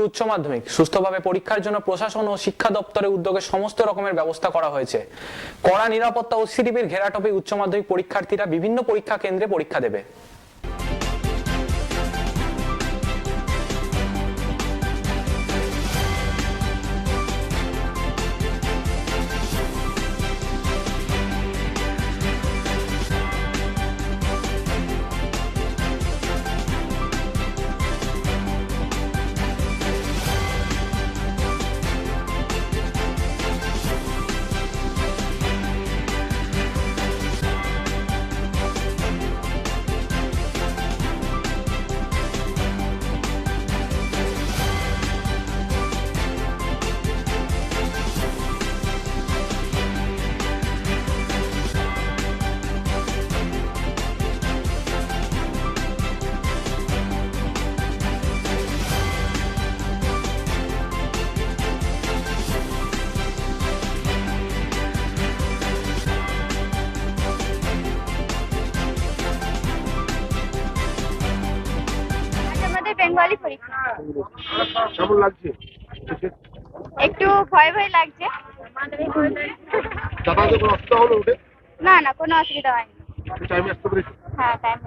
উচ্চ মাধ্যমিক সুস্থভাবে পরীক্ষার জন্য প্রশাসন ও শিক্ষা দপ্তরের উদ্যোগে সমস্ত রকমের ব্যবস্থা করা হয়েছে। কড়া নিরাপত্তা ও সিডিপির ঘেরাটোপে উচ্চ মাধ্যমিক পরীক্ষার্থীরা বিভিন্ন পরীক্ষা কেন্দ্রে পরীক্ষা দেবে। বেঙ্গলি পরীক্ষা। কেমন লাগছে? একটু ভয় ভয় লাগছে। যাতায়াতে কোনো অসুবিধা হলো ওঠে? না না, কোনো অসুবিধা হয়নি। টাইমে আসতে পেরেছি? হ্যাঁ, টাইম